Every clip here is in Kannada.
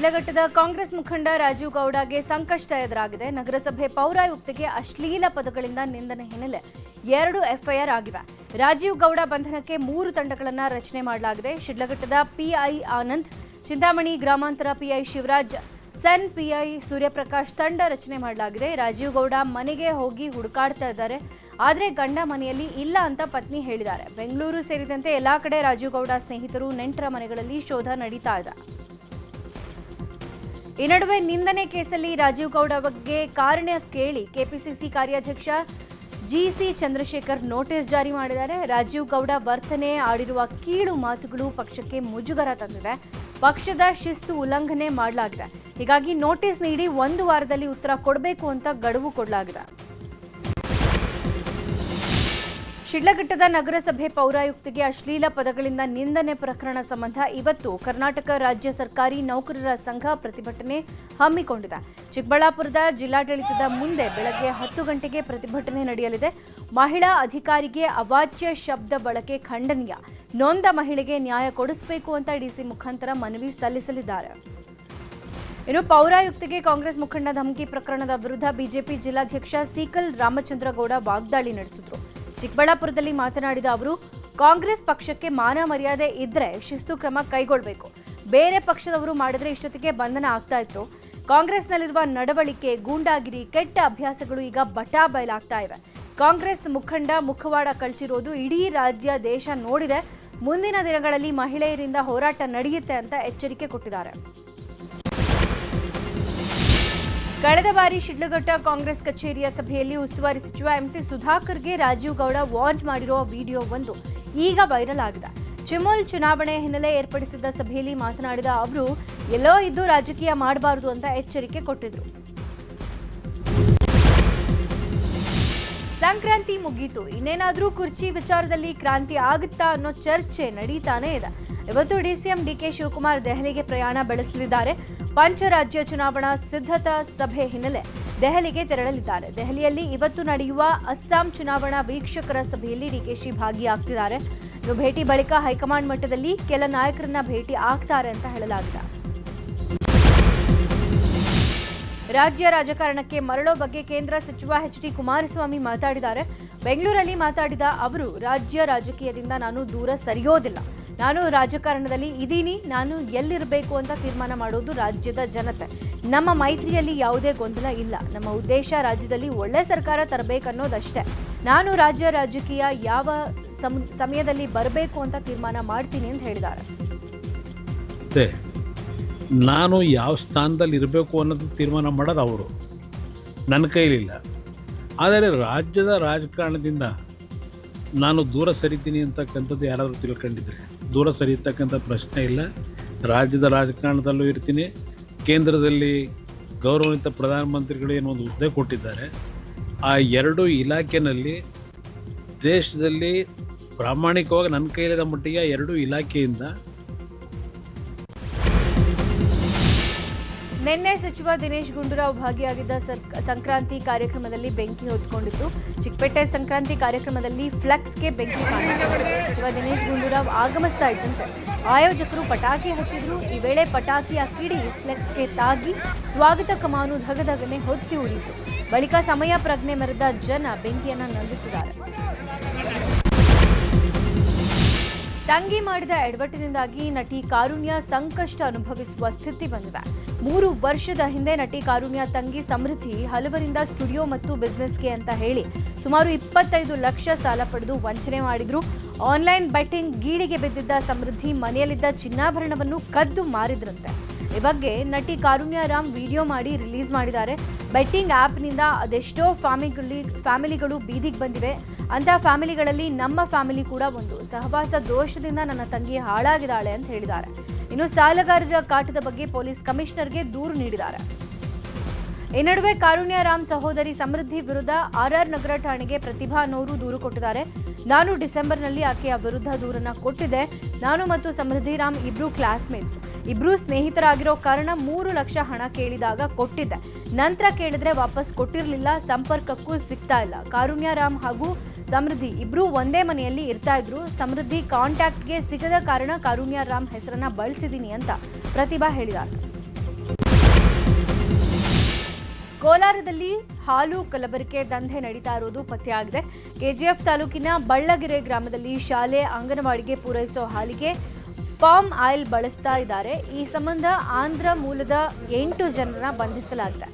ಶಿಡ್ಲಘಟ್ಟದ ಕಾಂಗ್ರೆಸ್ ಮುಖಂಡ ರಾಜೀವ್ ಗೌಡಗೆ ಸಂಕಷ್ಟ ಎದುರಾಗಿದೆ. ನಗರಸಭೆ ಪೌರಾಯುಕ್ತಗೆ ಅಶ್ಲೀಲ ಪದಗಳಿಂದ ನಿಂದನೆ ಹಿನ್ನೆಲೆ 2 ಎಫ್ಐಆರ್ ಆಗಿವೆ. ರಾಜೀವ್ ಗೌಡ ಬಂಧನಕ್ಕೆ 3 ತಂಡಗಳನ್ನು ರಚನೆ ಮಾಡಲಾಗಿದೆ. ಶಿಡ್ಲಘಟ್ಟದ ಪಿಐ ಆನಂದ್, ಚಿಂತಾಮಣಿ ಗ್ರಾಮಾಂತರ ಪಿಐ ಶಿವರಾಜ್, ಸೆನ್ ಪಿಐ ಸೂರ್ಯಪ್ರಕಾಶ್ ತಂಡ ರಚನೆ ಮಾಡಲಾಗಿದೆ. ರಾಜೀವ್ ಗೌಡ ಮನೆಗೆ ಹೋಗಿ ಹುಡುಕಾಡ್ತಾ ಇದ್ದಾರೆ. ಆದರೆ ಗಂಡ ಮನೆಯಲ್ಲಿ ಇಲ್ಲ ಅಂತ ಪತ್ನಿ ಹೇಳಿದ್ದಾರೆ. ಬೆಂಗಳೂರು ಸೇರಿದಂತೆ ಎಲ್ಲಾ ಕಡೆ ರಾಜೀವ್ ಗೌಡ ಸ್ನೇಹಿತರು, ನೆಂಟರ ಮನೆಗಳಲ್ಲಿ ಶೋಧ ನಡೀತಾ ಇದೆ. ಈ ನಡುವೆ ನಿಂದನೆ ಕೇಸಲ್ಲಿ ರಾಜೀವ್ ಗೌಡ ಬಗ್ಗೆ ಕಾರಣ ಕೇಳಿ ಕೆಪಿಸಿಸಿ ಕಾರ್ಯಾಧ್ಯಕ್ಷ ಜಿಸಿ ಚಂದ್ರಶೇಖರ್ ನೋಟಿಸ್ ಜಾರಿ ಮಾಡಿದ್ದಾರೆ. ರಾಜೀವ್ ಗೌಡ ವರ್ತನೆ, ಆಡಿರುವ ಕೀಳು ಮಾತುಗಳು ಪಕ್ಷಕ್ಕೆ ಮುಜುಗರ ತಂದಿದೆ. ಪಕ್ಷದ ಶಿಸ್ತು ಉಲ್ಲಂಘನೆ ಮಾಡಲಾಗಿದೆ. ಹೀಗಾಗಿ ನೋಟಿಸ್ ನೀಡಿ 1 ವಾರದಲ್ಲಿ ಉತ್ತರ ಕೊಡಬೇಕು ಅಂತ ಗಡುವು ಕೊಡಲಾಗಿದೆ. ಶಿಡ್ಲಘಟ್ಟದ ನಗರಸಭೆ ಪೌರಾಯುಕ್ತಿಗೆ ಅಶ್ಲೀಲ ಪದಗಳಿಂದ ನಿಂದನೆ ಪ್ರಕರಣ ಸಂಬಂಧ ಇವತ್ತು ಕರ್ನಾಟಕ ರಾಜ್ಯ ಸರ್ಕಾರಿ ನೌಕರರ ಸಂಘ ಪ್ರತಿಭಟನೆ ಹಮ್ಮಿಕೊಂಡಿದೆ. ಚಿಕ್ಕಬಳ್ಳಾಪುರದ ಜಿಲ್ಲಾಡಳಿತದ ಮುಂದೆ ಬೆಳಗ್ಗೆ 10 ಗಂಟೆಗೆ ಪ್ರತಿಭಟನೆ ನಡೆಯಲಿದೆ. ಮಹಿಳಾ ಅಧಿಕಾರಿಗೆ ಅವಾಚ್ಯ ಶಬ್ದ ಬಳಕೆ ಖಂಡನೀಯ. ನೊಂದ ಮಹಿಳೆಗೆ ನ್ಯಾಯ ಕೊಡಿಸಬೇಕು ಅಂತ ಡಿಸಿ ಮುಖಾಂತರ ಮನವಿ ಸಲ್ಲಿಸಲಿದ್ದಾರೆ. ಇನ್ನು ಪೌರಾಯುಕ್ತಿಗೆ ಕಾಂಗ್ರೆಸ್ ಮುಖಂಡ ಧಮಕಿ ಪ್ರಕರಣದ ವಿರುದ್ಧ ಬಿಜೆಪಿ ಜಿಲ್ಲಾಧ್ಯಕ್ಷ ಸೀಕಲ್ ರಾಮಚಂದ್ರ ಗೌಡ ವಾಗ್ದಾಳಿ ನಡೆಸಿದರು. ಚಿಕ್ಕಬಳ್ಳಾಪುರದಲ್ಲಿ ಮಾತನಾಡಿದ ಅವರು, ಕಾಂಗ್ರೆಸ್ ಪಕ್ಷಕ್ಕೆ ಮಾನ ಮರ್ಯಾದೆ ಇದ್ರೆ ಶಿಸ್ತು ಕ್ರಮ ಕೈಗೊಳ್ಳಬೇಕು. ಬೇರೆ ಪಕ್ಷದವರು ಮಾಡಿದ್ರೆ ಇಷ್ಟೊತ್ತಿಗೆ ಬಂಧನ ಆಗ್ತಾ ಇತ್ತು. ಕಾಂಗ್ರೆಸ್ನಲ್ಲಿರುವ ನಡವಳಿಕೆ, ಗೂಂಡಾಗಿರಿ, ಕೆಟ್ಟ ಅಭ್ಯಾಸಗಳು ಈಗ ಬಟಾ ಬಯಲಾಗ್ತಾ ಇವೆ. ಕಾಂಗ್ರೆಸ್ ಮುಖಂಡ ಮುಖವಾಡ ಕಳಚಿರೋದು ಇಡೀ ರಾಜ್ಯ, ದೇಶ ನೋಡಿದೆ. ಮುಂದಿನ ದಿನಗಳಲ್ಲಿ ಮಹಿಳೆಯರಿಂದ ಹೋರಾಟ ನಡೆಯುತ್ತೆ ಅಂತ ಎಚ್ಚರಿಕೆ ಕೊಟ್ಟಿದ್ದಾರೆ. ಕಳೆದ ಬಾರಿ ಶಿಡ್ಲಘಟ್ಟ ಕಾಂಗ್ರೆಸ್ ಕಚೇರಿಯ ಸಭೆಯಲ್ಲಿ ಉಸ್ತುವಾರಿ ಸಚಿವ ಎಂಸಿ ಸುಧಾಕರ್ಗೆ ರಾಜೀವ್ ಗೌಡ ವಾರ್ನ್ ಮಾಡಿರುವ ವಿಡಿಯೋ ಒಂದು ಈಗ ವೈರಲ್ ಆಗಿದೆ. ಚಿಮುಲ್ ಚುನಾವಣೆ ಹಿನ್ನೆಲೆ ಏರ್ಪಡಿಸಿದ್ದ ಸಭೆಯಲ್ಲಿ ಮಾತನಾಡಿದ ಅವರು, ಎಲ್ಲೋ ಇದ್ದು ರಾಜಕೀಯ ಮಾಡಬಾರದು ಅಂತ ಎಚ್ಚರಿಕೆ ಕೊಟ್ಟಿದ್ರು. ಸಂಕ್ರಾಂತಿ ಮುಗೀತು, ಇನ್ನೇನಾದ್ರೂ ಕುರ್ಚಿ ವಿಚಾರದಲ್ಲಿ ಕ್ರಾಂತಿ ಆಗುತ್ತಾ ಅನ್ನೋ ಚರ್ಚೆ ನಡೀತಾನೆ ಇದೆ. ಇವತ್ತು ಡಿಸಿಎಂ ಡಿಕೆ ಶಿವಕುಮಾರ್ ದೆಹಲಿಗೆ ಪ್ರಯಾಣ ಬೆಳೆಸಲಿದ್ದಾರೆ. ಪಂಚರಾಜ್ಯ ಚುನಾವಣಾ ಸಿದ್ಧತಾ ಸಭೆ ಹಿನ್ನೆಲೆ ದೆಹಲಿಗೆ ತೆರಳಲಿದ್ದಾರೆ. ದೆಹಲಿಯಲ್ಲಿ ಇವತ್ತು ನಡೆಯುವ ಅಸ್ಸಾಂ ಚುನಾವಣಾ ವೀಕ್ಷಕರ ಸಭೆಯಲ್ಲಿ ಡಿಕೆಶಿ ಭಾಗಿಯಾಗ್ತಿದ್ದಾರೆ. ಇನ್ನು ಭೇಟಿ ಬಳಿಕ ಹೈಕಮಾಂಡ್ ಮಟ್ಟದಲ್ಲಿ ಕೆಲ ನಾಯಕರನ್ನ ಭೇಟಿ ಆಗ್ತಾರೆ ಅಂತ ಹೇಳಲಾಗಿದೆ. ರಾಜ್ಯ ರಾಜಕಾರಣಕ್ಕೆ ಮರಳೋ ಬಗ್ಗೆ ಕೇಂದ್ರ ಸಚಿವ ಎಚ್.ಡಿ. ಕುಮಾರಸ್ವಾಮಿ ಮಾತಾಡಿದ್ದಾರೆ. ಬೆಂಗಳೂರಲ್ಲಿ ಮಾತಾಡಿದ ಅವರು, ರಾಜ್ಯ ರಾಜಕೀಯದಿಂದ ನಾನು ದೂರ ಸರಿಯೋದಿಲ್ಲ. ನಾನು ರಾಜಕಾರಣದಲ್ಲಿ ಇದ್ದೀನಿ. ನಾನು ಎಲ್ಲಿರಬೇಕು ಅಂತ ತೀರ್ಮಾನ ಮಾಡೋದು ರಾಜ್ಯದ ಜನತೆ. ನಮ್ಮ ಮೈತ್ರಿಯಲ್ಲಿ ಯಾವುದೇ ಗೊಂದಲ ಇಲ್ಲ. ನಮ್ಮ ಉದ್ದೇಶ ರಾಜ್ಯದಲ್ಲಿ ಒಳ್ಳೆ ಸರ್ಕಾರ ತರಬೇಕನ್ನೋದಷ್ಟೇ. ನಾನು ರಾಜ್ಯ ರಾಜಕೀಯ ಯಾವ ಸಮಯದಲ್ಲಿ ಬರಬೇಕು ಅಂತ ತೀರ್ಮಾನ ಮಾಡ್ತೀನಿ ಅಂತ ಹೇಳಿದ್ದಾರೆ. ನಾನು ಯಾವ ಸ್ಥಾನದಲ್ಲಿ ಇರಬೇಕು ಅನ್ನೋದು ತೀರ್ಮಾನ ಮಾಡೋದು ಅವರು, ನನ್ನ ಕೈಲಿಲ್ಲ. ಆದರೆ ರಾಜ್ಯದ ರಾಜಕಾರಣದಿಂದ ನಾನು ದೂರ ಸರಿತೀನಿ ಅಂತಕ್ಕಂಥದ್ದು ಯಾರಾದರೂ ತಿಳ್ಕೊಂಡಿದ್ರೆ ದೂರ ಸರಿಯತಕ್ಕಂಥ ಪ್ರಶ್ನೆ ಇಲ್ಲ. ರಾಜ್ಯದ ರಾಜಕಾರಣದಲ್ಲೂ ಇರ್ತೀನಿ. ಕೇಂದ್ರದಲ್ಲಿ ಗೌರವಾನ್ವಿತ ಪ್ರಧಾನಮಂತ್ರಿಗಳು ಏನೊಂದು ಹುದ್ದೆ ಕೊಟ್ಟಿದ್ದಾರೆ. ಆ 2 ಇಲಾಖೆಯಲ್ಲಿ ದೇಶದಲ್ಲಿ ಪ್ರಾಮಾಣಿಕವಾಗಿ ನನ್ನ ಕೈಲಿರೋ ಮಟ್ಟಿಗೆ 2 ಇಲಾಖೆಯಿಂದ ನಿನ್ನೆ ಸಚಿವ ದಿನೇಶ್ ಗುಂಡೂರಾವ್ ಭಾಗಿಯಾಗಿದ್ದ ಸಂಕ್ರಾಂತಿ ಕಾರ್ಯಕ್ರಮದಲ್ಲಿ ಬೆಂಕಿ ಹೊತ್ಕೊಂಡಿತ್ತು. ಚಿಕ್ಕಪೇಟೆ ಸಂಕ್ರಾಂತಿ ಕಾರ್ಯಕ್ರಮದಲ್ಲಿ ಫ್ಲೆಕ್ಸ್ಗೆ ಬೆಂಕಿ ಕಾಣಿಸಿತು. ಸಚಿವ ದಿನೇಶ್ ಗುಂಡೂರಾವ್ ಆಗಮಿಸ್ತಾ ಇದ್ದಂತೆ ಆಯೋಜಕರು ಪಟಾಕಿ ಹಚ್ಚಿದ್ರು. ಈ ವೇಳೆ ಪಟಾಕಿಯ ಕಿಡಿ ಫ್ಲೆಕ್ಸ್ಗೆ ತಾಗಿ ಸ್ವಾಗತ ಕಮಾನು ಧಗಧಗನೆ ಹೊತ್ತಿ ಉರಿಯಿತು. ಬಳಿಕ ಸಮಯ ಪ್ರಜ್ಞೆ ಮೆರೆದ ಜನ ಬೆಂಕಿಯನ್ನು ನಂದಿಸಿದ್ದಾರೆ. ತಂಗಿ ಮಾಡಿದ ಎಡವಟ್ಟಿನಿಂದಾಗಿ ನಟಿ ಕಾರುಣ್ಯ ಸಂಕಷ್ಟ ಅನುಭವಿಸುವ ಸ್ಥಿತಿ ಬಂದಿದೆ. 3 ವರ್ಷದ ಹಿಂದೆ ನಟಿ ಕಾರುಣ್ಯ ತಂಗಿ ಸಮೃದ್ಧಿ ಹಲವರಿಂದ ಸ್ಟುಡಿಯೋ ಮತ್ತು ಬಿಸ್ನೆಸ್ಗೆ ಅಂತ ಹೇಳಿ ಸುಮಾರು 25 ಲಕ್ಷ ಸಾಲ ಪಡೆದು ವಂಚನೆ ಮಾಡಿದ್ರು. ಆನ್ಲೈನ್ ಬೆಟ್ಟಿಂಗ್ ಗೀಳಿಗೆ ಬಿದ್ದಿದ್ದ ಸಮೃದ್ಧಿ ಮನೆಯಲ್ಲಿದ್ದ ಚಿನ್ನಾಭರಣವನ್ನು ಕದ್ದು ಮಾರಿದ್ರಂತೆ. ಈ ಬಗ್ಗೆ ನಟಿ ಕಾರುಣ್ಯ ರಾಮ್ ವಿಡಿಯೋ ಮಾಡಿ ರಿಲೀಸ್ ಮಾಡಿದ್ದಾರೆ. ಬೆಟ್ಟಿಂಗ್ ಆ್ಯಪ್ನಿಂದ ಅದೆಷ್ಟೋ ಫ್ಯಾಮಿಲಿಗಳು ಬೀದಿಗೆ ಬಂದಿವೆ. ಅಂತ ಫ್ಯಾಮಿಲಿಗಳಲ್ಲಿ ನಮ್ಮ ಫ್ಯಾಮಿಲಿ ಕೂಡ ಒಂದು. ಸಹವಾಸ ದೋಷದಿಂದ ನನ್ನ ತಂಗಿ ಹಾಳಾಗಿದ್ದಾಳೆ ಅಂತ ಹೇಳಿದ್ದಾರೆ. ಇನ್ನು ಸಾಲಗಾರರ ಕಾಟದ ಬಗ್ಗೆ ಪೊಲೀಸ್ ಕಮಿಷನರ್ಗೆ ದೂರು ನೀಡಿದ್ದಾರೆ. ಈ ನಡುವೆ ಕಾರುಣ್ಯ ರಾಮ್ ಸಹೋದರಿ ಸಮೃದ್ಧಿ ವಿರುದ್ಧ ಆರ್ಆರ್ ನಗರ ಠಾಣೆಗೆ ಪ್ರತಿಭಾ ಅನ್ನೋರು ದೂರು ಕೊಟ್ಟಿದ್ದಾರೆ. ನಾನು ಡಿಸೆಂಬರ್ನಲ್ಲಿ ಆಕೆಯ ವಿರುದ್ಧ ದೂರನ್ನ ಕೊಟ್ಟಿದ್ದೆ. ನಾನು ಮತ್ತು ಸಮೃದ್ಧಿ ರಾಮ್ ಇಬ್ರು ಕ್ಲಾಸ್ಮೇಟ್ಸ್. ಇಬ್ರು ಸ್ನೇಹಿತರಾಗಿರೋ ಕಾರಣ 3 ಲಕ್ಷ ಹಣ ಕೇಳಿದಾಗ ಕೊಟ್ಟಿದ್ದೆ. ನಂತರ ಕೇಳಿದ್ರೆ ವಾಪಸ್ ಕೊಟ್ಟಿರಲಿಲ್ಲ. ಸಂಪರ್ಕಕ್ಕೂ ಸಿಗ್ತಾ ಇಲ್ಲ. ಕಾರುಣ್ಯ ರಾಮ್ ಹಾಗೂ ಸಮೃದ್ಧಿ ಇಬ್ರು ಒಂದೇ ಮನೆಯಲ್ಲಿ ಇರ್ತಾ ಇದ್ರು. ಸಮೃದ್ಧಿ ಕಾಂಟ್ಯಾಕ್ಟ್ಗೆ ಸಿಗದ ಕಾರಣ ಕಾರುಣ್ಯ ರಾಮ್ ಹೆಸರನ್ನ ಬಳಸಿದ್ದೀನಿ ಅಂತ ಪ್ರತಿಭಾ ಹೇಳಿದ್ದಾರೆ. ಕೋಲಾರದಲ್ಲಿ ಹಾಲು ಕಲಬೆರಕೆ ದಂಧೆ ನಡೀತಾ ಇರುವುದು ಪತ್ತೆಯಾಗಿದೆ. ಕೆಜಿಎಫ್ ತಾಲೂಕಿನ ಬಳ್ಳಗೆರೆ ಗ್ರಾಮದಲ್ಲಿ ಶಾಲೆ ಅಂಗನವಾಡಿಗೆ ಪೂರೈಸೋ ಹಾಲಿಗೆ ಪಾಮ್ ಆಯಿಲ್ ಬಳಸ್ತಾ ಇದ್ದಾರೆ. ಈ ಸಂಬಂಧ ಆಂಧ್ರ ಮೂಲದ 8 ಜನರನ್ನ ಬಂಧಿಸಲಾಗಿದೆ.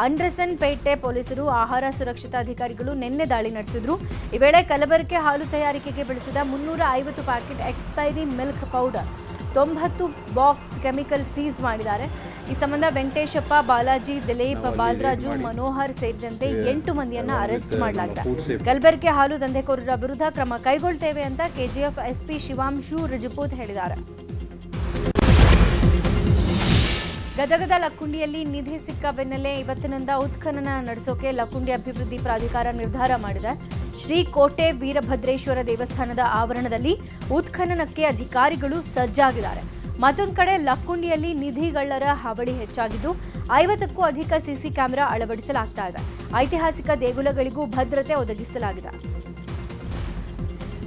ಅಂಡ್ರಸನ್ ಪೇಟೆ ಪೊಲೀಸರು ಆಹಾರ ಸುರಕ್ಷತಾ ಅಧಿಕಾರಿಗಳು ನಿನ್ನೆ ದಾಳಿ ನಡೆಸಿದ್ರು. ಈ ವೇಳೆ ಕಲಬೆರಕೆ ಹಾಲು ತಯಾರಿಕೆಗೆ ಬಳಸಿದ 350 packet expiry milk powder 90 box chemical seize ಮಾಡಿದ್ದಾರೆ. ಈ ಸಂಬಂಧ ವೆಂಕಟೇಶಪ್ಪ, ಬಾಲಾಜಿ, ದಿಲೀಪ್, ಬಾಲರಾಜು, ಮನೋಹರ್ ಸೇರಿದಂತೆ 8 ಮಂದಿಯನ್ನ ಅರೆಸ್ಟ್ ಮಾಡಲಾಗಿದೆ. ಕಲಬೆರಕೆ ಹಾಲು ದಂಧೆಕೋರರ ವಿರುದ್ಧ ಕ್ರಮ ಕೈಗೊಳ್ಳುತ್ತೇವೆ ಅಂತ ಕೆಜಿಎಫ್ ಎಸ್ಪಿ ಶಿವಾಂಶು ರಜಪೂತ್ ಹೇಳಿದ್ದಾರೆ. ಗದಗದ ಲಕ್ಕುಂಡಿಯಲ್ಲಿ ನಿಧಿ ಸಿಕ್ಕ ಬೆನ್ನಲ್ಲೇ ಇವತ್ತಿನಿಂದ ಉತ್ಖನನ ನಡೆಸೋಕೆ ಲಕ್ಕುಂಡಿ ಅಭಿವೃದ್ಧಿ ಪ್ರಾಧಿಕಾರ ನಿರ್ಧಾರ ಮಾಡಿದೆ. ಶ್ರೀ ಕೋಟೆ ವೀರಭದ್ರೇಶ್ವರ ದೇವಸ್ಥಾನದ ಆವರಣದಲ್ಲಿ ಉತ್ಖನನಕ್ಕೆ ಅಧಿಕಾರಿಗಳು ಸಜ್ಜಾಗಿದ್ದಾರೆ. ಮತ್ತೊಂದು ಕಡೆ ಲಕ್ಕುಂಡಿಯಲ್ಲಿ ನಿಧಿಗಳ್ಳರ ಹಾವಳಿ ಹೆಚ್ಚಾಗಿದ್ದು 50ಕ್ಕೂ ಅಧಿಕ ಸಿಸಿ ಕ್ಯಾಮೆರಾ ಅಳವಡಿಸಲಾಗ್ತಾ ಇದೆ. ಐತಿಹಾಸಿಕ ದೇಗುಲಗಳಿಗೂ ಭದ್ರತೆ ಒದಗಿಸಲಾಗಿದೆ.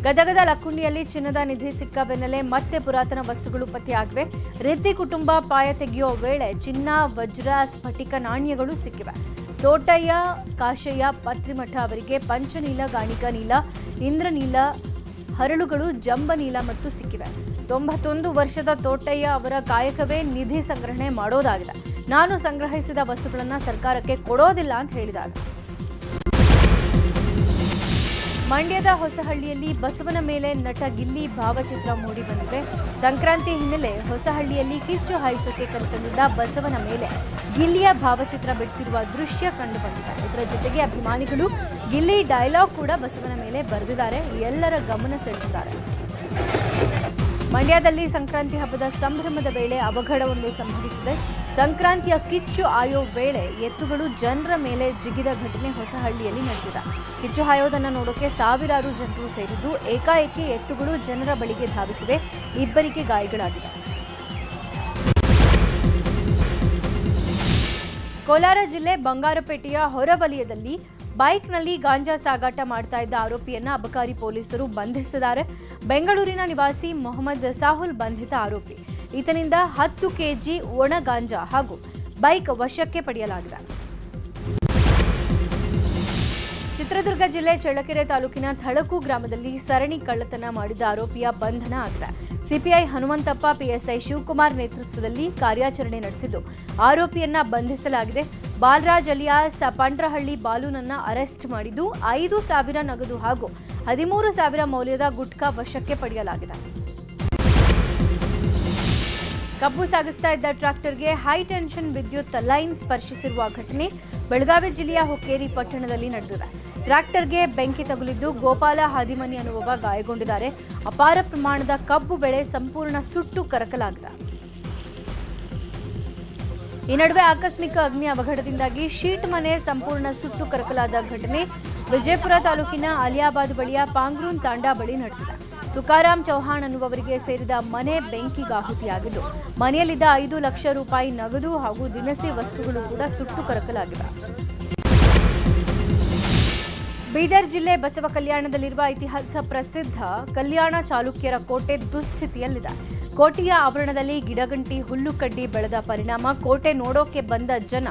ಗದಗದ ಲಕ್ಕುಂಡಿಯಲ್ಲಿ ಚಿನ್ನದ ನಿಧಿ ಸಿಕ್ಕ ಬೆನ್ನಲ್ಲೇ ಮತ್ತೆ ಪುರಾತನ ವಸ್ತುಗಳು ಪತ್ತೆಯಾಗಿವೆ. ರೆಡ್ಡಿ ಕುಟುಂಬ ಪಾಯ ತೆಗೆಯೋ ವೇಳೆ ಚಿನ್ನ, ವಜ್ರ, ಸ್ಫಟಿಕ ನಾಣ್ಯಗಳು ಸಿಕ್ಕಿವೆ. ತೋಟಯ್ಯ, ಕಾಶಯ್ಯ, ಪತ್ರಿಮಠ ಅವರಿಗೆ ಪಂಚನೀಲ, ಗಾಣಿಕ ನೀಲ, ಇಂದ್ರನೀಲ, ಹರಳುಗಳು, ಜಂಬನೀಲ ಮತ್ತು ಸಿಕ್ಕಿವೆ. 91 ವರ್ಷದ ತೋಟಯ್ಯ ಅವರ ಕಾಯಕವೇ ನಿಧಿ ಸಂಗ್ರಹಣೆ ಮಾಡೋದಾಗಿದೆ. ನಾನು ಸಂಗ್ರಹಿಸಿದ ವಸ್ತುಗಳನ್ನು ಸರ್ಕಾರಕ್ಕೆ ಕೊಡೋದಿಲ್ಲ ಅಂತ ಹೇಳಿದ್ದಾರೆ. ಮಂಡ್ಯದ ಹೊಸಹಳ್ಳಿಯಲ್ಲಿ ಬಸವನ ಮೇಲೆ ನಟ ಗಿಲ್ಲಿ ಭಾವಚಿತ್ರ ಮೂಡಿಬಂದಿದೆ. ಸಂಕ್ರಾಂತಿ ಹಿನ್ನೆಲೆ ಹೊಸಹಳ್ಳಿಯಲ್ಲಿ ಕಿಚ್ಚು ಹಾಯಿಸೋಕೆ ಕರೆತಂದಿದ್ದ ಬಸವನ ಮೇಲೆ ಗಿಲ್ಲಿಯ ಭಾವಚಿತ್ರ ಬಿಡಿಸಿರುವ ದೃಶ್ಯ ಕಂಡುಬಂದಿದೆ. ಇದರ ಜೊತೆಗೆ ಅಭಿಮಾನಿಗಳು ಗಿಲ್ಲಿ ಡೈಲಾಗ್ ಕೂಡ ಬಸವನ ಮೇಲೆ ಬರೆದಿದ್ದಾರೆ. ಎಲ್ಲರ ಗಮನ ಸೆಳೆದಿದ್ದಾರೆ. ಮಂಡ್ಯದಲ್ಲಿ ಸಂಕ್ರಾಂತಿ ಹಬ್ಬದ ಸಂಭ್ರಮದ ವೇಳೆ ಅವಘಡವೊಂದು ಸಂಭವಿಸಿದೆ. ಸಂಕ್ರಾಂತಿಯ ಕಿಚ್ಚು ಹಾಯೋ ವೇಳೆ ಎತ್ತುಗಳು ಜನರ ಮೇಲೆ ಜಿಗಿದ ಘಟನೆ ಹೊಸಹಳ್ಳಿಯಲ್ಲಿ ನಡೆದಿದೆ. ಕಿಚ್ಚು ಹಾಯೋದನ್ನು ನೋಡೋಕೆ ಸಾವಿರಾರು ಜನರು ಸೇರಿದ್ದು ಏಕಾಏಕಿ ಎತ್ತುಗಳು ಜನರ ಬಳಿಗೆ ಧಾವಿಸಿವೆ. ಇಬ್ಬರಿಗೆ ಗಾಯಗಳಾಗಿವೆ. ಕೋಲಾರ ಜಿಲ್ಲೆ ಬಂಗಾರಪೇಟೆಯ ಹೊರವಲಯದಲ್ಲಿ ಬೈಕ್ನಲ್ಲಿ ಗಾಂಜಾ ಸಾಗಾಟ ಮಾಡ್ತಾ ಇದ್ದ ಆರೋಪಿಯನ್ನ ಅಬಕಾರಿ ಪೊಲೀಸರು ಬಂಧಿಸಿದ್ದಾರೆ. ಬೆಂಗಳೂರಿನ ನಿವಾಸಿ ಮೊಹಮ್ಮದ್ ಸಾಹುಲ್ ಬಂಧಿತ ಆರೋಪಿ. ಈತನಿಂದ 10 ಕೆಜಿ ಒಣ ಗಾಂಜಾ ಹಾಗೂ ಬೈಕ್ ವಶಕ್ಕೆ ಪಡೆಯಲಾಗಿದೆ. ಚಿತ್ರದುರ್ಗ ಜಿಲ್ಲೆ ಚಳ್ಳಕೆರೆ ತಾಲೂಕಿನ ಥಳಕು ಗ್ರಾಮದಲ್ಲಿ ಸರಣಿ ಕಳ್ಳತನ ಮಾಡಿದ ಆರೋಪಿಯ ಬಂಧನ ಆಗಿದೆ. ಸಿಪಿಐ ಹನುಮಂತಪ್ಪ, ಪಿಎಸ್ಐ ಶಿವಕುಮಾರ್ ನೇತೃತ್ವದಲ್ಲಿ ಕಾರ್ಯಾಚರಣೆ ನಡೆಸಿದ್ದು ಆರೋಪಿಯನ್ನ ಬಂಧಿಸಲಾಗಿದೆ. ಬಾಲರಾಜ್ ಅಲಿಯಾಸ್ ಪಂಡ್ರಹಳ್ಳಿ ಬಾಲುನನ್ನ ಅರೆಸ್ಟ್ ಮಾಡಿದ್ದು 5,000 ನಗದು ಹಾಗೂ 13,000 ಮೌಲ್ಯದ ಗುಟ್ಕಾ ವಶಕ್ಕೆ ಪಡೆಯಲಾಗಿದೆ. ಕಬ್ಬು ಸಾಗಿಸ್ತಾ ಇದ್ದ ಟ್ರಾಕ್ಟರ್ಗೆ ಹೈ ಟೆನ್ಷನ್ ವಿದ್ಯುತ್ ಲೈನ್ ಸ್ಪರ್ಶಿಸಿರುವ ಘಟನೆ ಬೆಳಗಾವಿ ಜಿಲ್ಲೆಯ ಹುಕ್ಕೇರಿ ಪಟ್ಟಣದಲ್ಲಿ ನಡೆದಿದೆ. ಟ್ರಾಕ್ಟರ್ಗೆ ಬೆಂಕಿ ತಗುಲಿದ್ದು ಗೋಪಾಲ ಹಾದಿಮನಿ ಅನ್ನುವವ ಗಾಯಗೊಂಡಿದ್ದಾರೆ. ಅಪಾರ ಪ್ರಮಾಣದ ಕಬ್ಬು ಬೆಳೆ ಸಂಪೂರ್ಣ ಸುಟ್ಟು ಕರಕಲಾಗಿದೆ. ಈ ನಡುವೆ ಆಕಸ್ಮಿಕ ಅಗ್ನಿ ಅವಘಡದಿಂದಾಗಿ ಶೀಟ್ ಮನೆ ಸಂಪೂರ್ಣ ಸುಟ್ಟು ಕರಕಲಾದ ಘಟನೆ ವಿಜಯಪುರ ತಾಲೂಕಿನ ಅಲಿಯಾಬಾದ್ ಬಳಿಯ ಪಾಂಗ್ರೂನ್ ತಾಂಡಾ ಬಳಿ ನಡೆದಿದೆ. ತುಕಾರಾಮ್ ಚೌಹಾಣ್ ಅನ್ನುವವರಿಗೆ ಸೇರಿದ ಮನೆ ಬೆಂಕಿಗಾಹುತಿಯಾಗಿದ್ದು ಮನೆಯಲ್ಲಿದ್ದ 5 ಲಕ್ಷ ರೂಪಾಯಿ ನಗದು ಹಾಗೂ ದಿನಸಿ ವಸ್ತುಗಳು ಕೂಡ ಸುಟ್ಟು ಕರಕಲಾಗಿವೆ. ಬೀದರ್ ಜಿಲ್ಲೆ ಬಸವ ಕಲ್ಯಾಣದಲ್ಲಿರುವ ಇತಿಹಾಸ ಪ್ರಸಿದ್ಧ ಕಲ್ಯಾಣ ಚಾಲುಕ್ಯರ ಕೋಟೆ ದುಸ್ಥಿತಿಯಲ್ಲಿದೆ. ಕೋಟೆಯ ಆವರಣದಲ್ಲಿ ಗಿಡಗಂಟಿ, ಹುಲ್ಲುಕಡ್ಡಿ ಬೆಳೆದ ಪರಿಣಾಮ ಕೋಟೆ ನೋಡೋಕೆ ಬಂದ ಜನ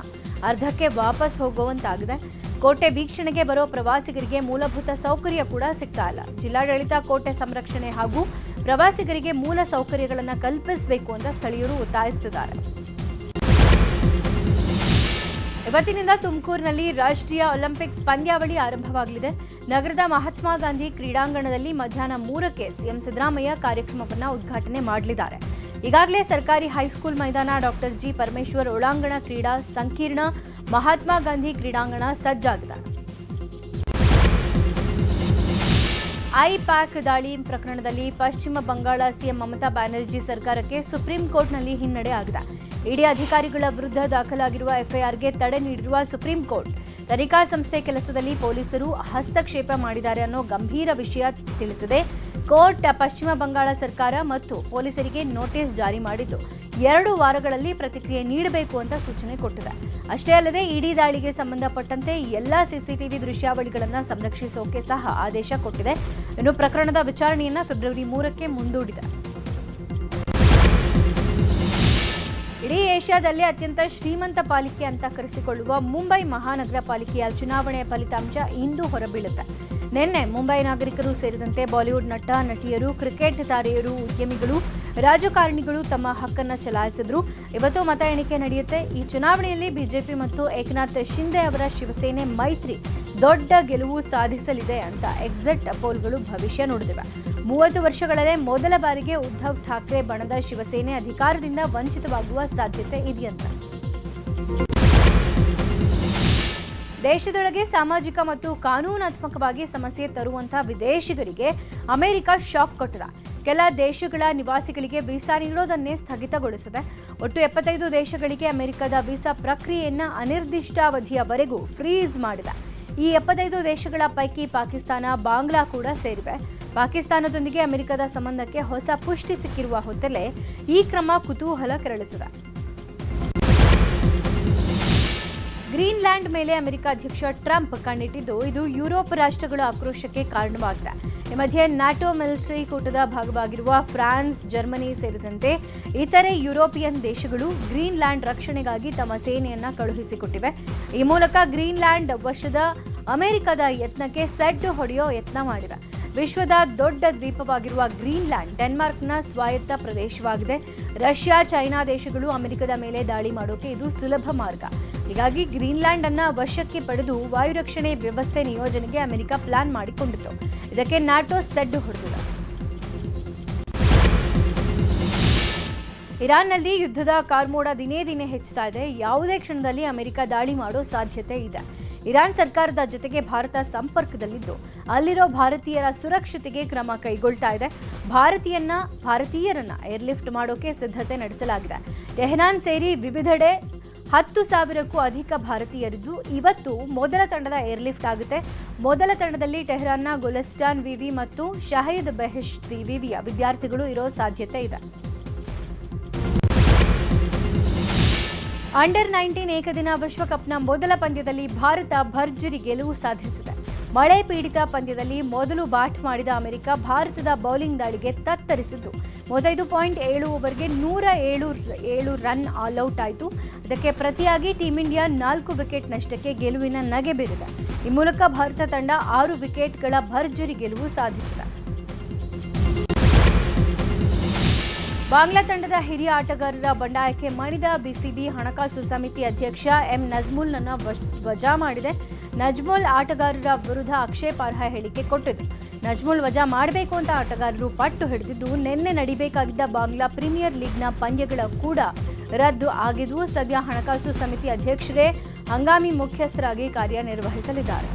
ಅರ್ಧಕ್ಕೆ ವಾಪಸ್ ಹೋಗುವಂತಾಗಿದೆ. ಕೋಟೆ ವೀಕ್ಷಣೆಗೆ ಬರೋ ಪ್ರವಾಸಿಗರಿಗೆ ಮೂಲಭೂತ ಸೌಕರ್ಯ ಕೂಡ ಸಿಗ್ತಾ ಇಲ್ಲ. ಜಿಲ್ಲಾಡಳಿತ ಕೋಟೆ ಸಂರಕ್ಷಣೆ ಹಾಗೂ ಪ್ರವಾಸಿಗರಿಗೆ ಮೂಲ ಸೌಕರ್ಯಗಳನ್ನು ಕಲ್ಪಿಸಬೇಕು ಅಂತ ಸ್ಥಳೀಯರು ಒತ್ತಾಯಿಸುತ್ತಿದ್ದಾರೆ. ಇವತ್ತಿನಿಂದ ತುಮಕೂರಿನಲ್ಲಿ ರಾಷ್ಟ್ರೀಯ ಒಲಿಂಪಿಕ್ಸ್ ಪಂದ್ಯಾವಳಿ ಆರಂಭವಾಗಲಿದೆ. ನಗರದ ಮಹಾತ್ಮ ಗಾಂಧಿ ಕ್ರೀಡಾಂಗಣದಲ್ಲಿ ಮಧ್ಯಾಹ್ನ 3ಕ್ಕೆ ಸಿಎಂ ಸಿದ್ದರಾಮಯ್ಯ ಕಾರ್ಯಕ್ರಮವನ್ನು ಉದ್ಘಾಟನೆ ಮಾಡಲಿದ್ದಾರೆ. ಈಗಾಗಲೇ ಸರ್ಕಾರಿ ಹೈಸ್ಕೂಲ್ ಮೈದಾನ, ಡಾಕ್ಟರ್ ಜಿ ಪರಮೇಶ್ವರ್ ಒಳಾಂಗಣ ಕ್ರೀಡಾ ಸಂಕೀರ್ಣ, ಮಹಾತ್ಮ ಗಾಂಧಿ ಕ್ರೀಡಾಂಗಣ ಸಜ್ಜಾಗಿದೆ. ಐಪ್ಯಾಕ್ ದಾಳಿ ಪ್ರಕರಣದಲ್ಲಿ ಪಶ್ಚಿಮ ಬಂಗಾಳ ಸಿಎಂ ಮಮತಾ ಬ್ಯಾನರ್ಜಿ ಸರ್ಕಾರಕ್ಕೆ ಸುಪ್ರೀಂ ಕೋರ್ಟ್ನಲ್ಲಿ ಹಿನ್ನಡೆ ಆಗಿದೆ. ಇಡಿ ಅಧಿಕಾರಿಗಳ ವಿರುದ್ಧ ದಾಖಲಾಗಿರುವ ಎಫ್ಐಆರ್ಗೆ ತಡೆ ನೀಡಿರುವ ಸುಪ್ರೀಂ ಕೋರ್ಟ್ ತನಿಖಾ ಸಂಸ್ಥೆ ಕೆಲಸದಲ್ಲಿ ಪೊಲೀಸರು ಹಸ್ತಕ್ಷೇಪ ಮಾಡಿದ್ದಾರೆ ಅನ್ನೋ ಗಂಭೀರ ವಿಷಯ ತಿಳಿಸಿದೆ. ಕೋರ್ಟ್ ಪಶ್ಚಿಮ ಬಂಗಾಳ ಸರ್ಕಾರ ಮತ್ತು ಪೊಲೀಸರಿಗೆ ನೋಟಿಸ್ ಜಾರಿ ಮಾಡಿದ್ದು 2 ವಾರಗಳಲ್ಲಿ ಪ್ರತಿಕ್ರಿಯೆ ನೀಡಬೇಕು ಅಂತ ಸೂಚನೆ ಕೊಟ್ಟಿದೆ. ಅಷ್ಟೇ ಅಲ್ಲದೆ ಇಡಿ ದಾಳಿಗೆ ಸಂಬಂಧಪಟ್ಟಂತೆ ಎಲ್ಲಾ ಸಿಸಿಟಿವಿ ದೃಶ್ಯಾವಳಿಗಳನ್ನು ಸಂರಕ್ಷಿಸೋಕೆ ಸಹ ಆದೇಶ ಕೊಟ್ಟಿದೆ. ಇನ್ನು ಪ್ರಕರಣದ ವಿಚಾರಣೆಯನ್ನ ಫೆಬ್ರವರಿ 3ಕ್ಕೆ ಮುಂದೂಡಿದೆ. ಇಡೀ ಏಷ್ಯಾದಲ್ಲಿ ಅತ್ಯಂತ ಶ್ರೀಮಂತ ಪಾಲಿಕೆ ಅಂತ ಕರೆಸಿಕೊಳ್ಳುವ ಮುಂಬೈ ಮಹಾನಗರ ಪಾಲಿಕೆಯ ಚುನಾವಣೆಯ ಫಲಿತಾಂಶ ಇಂದು ಹೊರಬೀಳುತ್ತೆ. ನಿನ್ನೆ ಮುಂಬೈ ನಾಗರಿಕರು ಸೇರಿದಂತೆ ಬಾಲಿವುಡ್ ನಟ ನಟಿಯರು, ಕ್ರಿಕೆಟ್ ತಾರೆಯರು, ಉದ್ಯಮಿಗಳು, ರಾಜಕಾರಣಿಗಳು ತಮ್ಮ ಹಕ್ಕನ್ನು ಚಲಾಯಿಸಿದ್ರು. ಇವತ್ತು ಮತ ಎಣಿಕೆ ನಡೆಯುತ್ತೆ. ಈ ಚುನಾವಣೆಯಲ್ಲಿ ಬಿಜೆಪಿ ಮತ್ತು ಏಕನಾಥ್ ಶಿಂದೆ ಅವರ ಶಿವಸೇನೆ ಮೈತ್ರಿ ದೊಡ್ಡ ಗೆಲುವು ಸಾಧಿಸಲಿದೆ ಅಂತ ಎಕ್ಸಿಟ್ ಪೋಲ್ಗಳು ಭವಿಷ್ಯ ನುಡಿದಿವೆ. 30 ವರ್ಷಗಳಲ್ಲೇ ಮೊದಲ ಬಾರಿಗೆ ಉದ್ಧವ್ ಠಾಕ್ರೆ ಬಣದ ಶಿವಸೇನೆ ಅಧಿಕಾರದಿಂದ ವಂಚಿತವಾಗುವ ಸಾಧ್ಯತೆ ಇದೆಯಂತ. ದೇಶದೊಳಗೆ ಸಾಮಾಜಿಕ ಮತ್ತು ಕಾನೂನಾತ್ಮಕವಾಗಿ ಸಮಸ್ಯೆ ತರುವಂತಹ ವಿದೇಶಿಗರಿಗೆ ಅಮೆರಿಕ ಶಾಕ್ ಕೊಟ್ಟಿದೆ. ಕೆಲ ದೇಶಗಳ ನಿವಾಸಿಗಳಿಗೆ ವೀಸಾ ನೀಡೋದನ್ನೇ ಸ್ಥಗಿತಗೊಳಿಸಿದೆ. ಒಟ್ಟು 75 ದೇಶಗಳಿಗೆ ಅಮೆರಿಕದ ವೀಸಾ ಪ್ರಕ್ರಿಯೆಯನ್ನ ಅನಿರ್ದಿಷ್ಟಾವಧಿಯವರೆಗೂ ಫ್ರೀಸ್ ಮಾಡಿದೆ. ಈ 75 ದೇಶಗಳ ಪೈಕಿ ಪಾಕಿಸ್ತಾನ, ಬಾಂಗ್ಲಾ ಕೂಡ ಸೇರಿವೆ. ಪಾಕಿಸ್ತಾನದೊಂದಿಗೆ ಅಮೆರಿಕದ ಸಂಬಂಧಕ್ಕೆ ಹೊಸ ಪುಷ್ಟಿ ಸಿಕ್ಕಿರುವ ಹೊತ್ತಲ್ಲೇ ಈ ಕ್ರಮ ಕುತೂಹಲ ಕೆರಳಿಸಿದೆ. ಗ್ರೀನ್ಲ್ಯಾಂಡ್ ಮೇಲೆ ಅಮೆರಿಕ ಅಧ್ಯಕ್ಷ ಟ್ರಂಪ್ ಕಣ್ಣಿಟ್ಟಿದ್ದು, ಇದು ಯುರೋಪ್ ರಾಷ್ಟ್ರಗಳ ಆಕ್ರೋಶಕ್ಕೆ ಕಾರಣವಾಗಿದೆ. ಈ ಮಧ್ಯೆ ನ್ಯಾಟೋ ಮಿಲಿಟರಿ ಕೂಟದ ಭಾಗವಾಗಿರುವ ಫ್ರಾನ್ಸ್, ಜರ್ಮನಿ ಸೇರಿದಂತೆ ಇತರೆ ಯುರೋಪಿಯನ್ ದೇಶಗಳು ಗ್ರೀನ್ಲ್ಯಾಂಡ್ ರಕ್ಷಣೆಗಾಗಿ ತಮ್ಮ ಸೇನೆಯನ್ನ ಕಳುಹಿಸಿಕೊಟ್ಟಿವೆ. ಈ ಮೂಲಕ ಗ್ರೀನ್ಲ್ಯಾಂಡ್ ವಶದ ಅಮೆರಿಕದ ಯತ್ನಕ್ಕೆ ಸೆಡ್ಡು ಹೊಡೆಯೋ ಯತ್ನ ಮಾಡಿವೆ. ವಿಶ್ವದ ದೊಡ್ಡ ದ್ವೀಪವಾಗಿರುವ ಗ್ರೀನ್ಲ್ಯಾಂಡ್ ಡೆನ್ಮಾರ್ಕ್ನ ಸ್ವಾಯತ್ತ ಪ್ರದೇಶವಾಗಿದೆ. ರಷ್ಯಾ, ಚೈನಾ ದೇಶಗಳು ಅಮೆರಿಕದ ಮೇಲೆ ದಾಳಿ ಮಾಡೋಕೆ ಇದು ಸುಲಭ ಮಾರ್ಗ. ಹೀಗಾಗಿ ಗ್ರೀನ್ಲ್ಯಾಂಡ್ ಅನ್ನ ವಶಕ್ಕೆ ಪಡೆದು ವಾಯುರಕ್ಷಣೆ ವ್ಯವಸ್ಥೆ ನಿಯೋಜನೆಗೆ ಅಮೆರಿಕ ಪ್ಲಾನ್ ಮಾಡಿಕೊಂಡಿತು. ಇದಕ್ಕೆ ನ್ಯಾಟೋ ಸೆಡ್ಡು ಹೊಡೆದಿದೆ. ಇರಾನ್ನಲ್ಲಿ ಯುದ್ಧದ ಕಾರ್ಮೋಡ ದಿನೇ ದಿನೇ ಹೆಚ್ಚುತ್ತಾ ಇದೆ. ಯಾವುದೇ ಕ್ಷಣದಲ್ಲಿ ಅಮೆರಿಕ ದಾಳಿ ಮಾಡೋ ಸಾಧ್ಯತೆ ಇದೆ. ಇರಾನ್ ಸರ್ಕಾರದ ಜೊತೆಗೆ ಭಾರತ ಸಂಪರ್ಕದಲ್ಲಿದ್ದು, ಅಲ್ಲಿರೋ ಭಾರತೀಯರ ಸುರಕ್ಷತೆಗೆ ಕ್ರಮ ಕೈಗೊಳ್ತಾ ಇದೆ. ಭಾರತೀಯರನ್ನ ಏರ್ಲಿಫ್ಟ್ ಮಾಡೋಕೆ ಸಿದ್ಧತೆ ನಡೆಸಲಾಗಿದೆ. ಟೆಹರಾನ್ ಸೇರಿ ವಿವಿಧೆಡೆ 10,000ಕ್ಕೂ ಅಧಿಕ ಭಾರತೀಯರಿದ್ದು, ಇವತ್ತು ಮೊದಲ ತಂಡದ ಏರ್ಲಿಫ್ಟ್ ಆಗುತ್ತೆ. ಮೊದಲ ತಂಡದಲ್ಲಿ ಟೆಹರಾನ್ನ ಗುಲಿಸ್ತಾನ್ ವಿವಿ ಮತ್ತು ಶಾಹಿದ್ ಬೆಹೆಶ್ತಿ ವಿವಿಯ ವಿದ್ಯಾರ್ಥಿಗಳು ಇರೋ ಸಾಧ್ಯತೆ ಇದೆ. ಅಂಡರ್ 19 ಏಕದಿನ ವಿಶ್ವಕಪ್ನ ಮೊದಲ ಪಂದ್ಯದಲ್ಲಿ ಭಾರತ ಭರ್ಜರಿ ಗೆಲುವು ಸಾಧಿಸಿದೆ. ಮಳೆ ಪೀಡಿತ ಪಂದ್ಯದಲ್ಲಿ ಮೊದಲು ಬ್ಯಾಟ್ ಮಾಡಿದ ಅಮೆರಿಕ ಭಾರತದ ಬೌಲಿಂಗ್ ದಾಳಿಗೆ ತತ್ತರಿಸಿದ್ದು, 35.7 ಓವರ್ಗೆ 107 ರನ್ ಆಲ್ಔಟ್ ಆಯಿತು. ಇದಕ್ಕೆ ಪ್ರತಿಯಾಗಿ ಟೀಂ ಇಂಡಿಯಾ 4 ವಿಕೆಟ್ ನಷ್ಟಕ್ಕೆ ಗೆಲುವಿನ ನಗೆ ಬೀರಿದೆ. ಈ ಮೂಲಕ ಭಾರತ ತಂಡ 6 ವಿಕೆಟ್ಗಳ ಭರ್ಜರಿ ಗೆಲುವು ಸಾಧಿಸಿದೆ. ಬಾಂಗ್ಲಾ ತಂಡದ ಹಿರಿಯ ಆಟಗಾರರ ಬಂಡಾಯಕ್ಕೆ ಮಣಿದ ಬಿಸಿಬಿ ಹಣಕಾಸು ಸಮಿತಿ ಅಧ್ಯಕ್ಷ ಎಂ ನಜ್ಮುಲ್ನನ್ನು ವಜಾ ಮಾಡಿದೆ. ನಜ್ಮುಲ್ ಆಟಗಾರರ ವಿರುದ್ಧ ಆಕ್ಷೇಪಾರ್ಹ ಹೇಳಿಕೆ ಕೊಟ್ಟಿದ್ದು, ನಜ್ಮುಲ್ ವಜಾ ಮಾಡಬೇಕು ಅಂತ ಆಟಗಾರರು ಪಟ್ಟು ಹಿಡಿದಿದ್ದು, ನಿನ್ನೆ ನಡೀಬೇಕಾಗಿದ್ದ ಬಾಂಗ್ಲಾ ಪ್ರೀಮಿಯರ್ ಲೀಗ್ನ ಪಂದ್ಯಗಳ ಕೂಡ ರದ್ದು ಆಗಿದ್ದು, ಸದ್ಯ ಹಣಕಾಸು ಸಮಿತಿ ಅಧ್ಯಕ್ಷರೇ ಹಂಗಾಮಿ ಮುಖ್ಯಸ್ಥರಾಗಿ ಕಾರ್ಯನಿರ್ವಹಿಸಲಿದ್ದಾರೆ.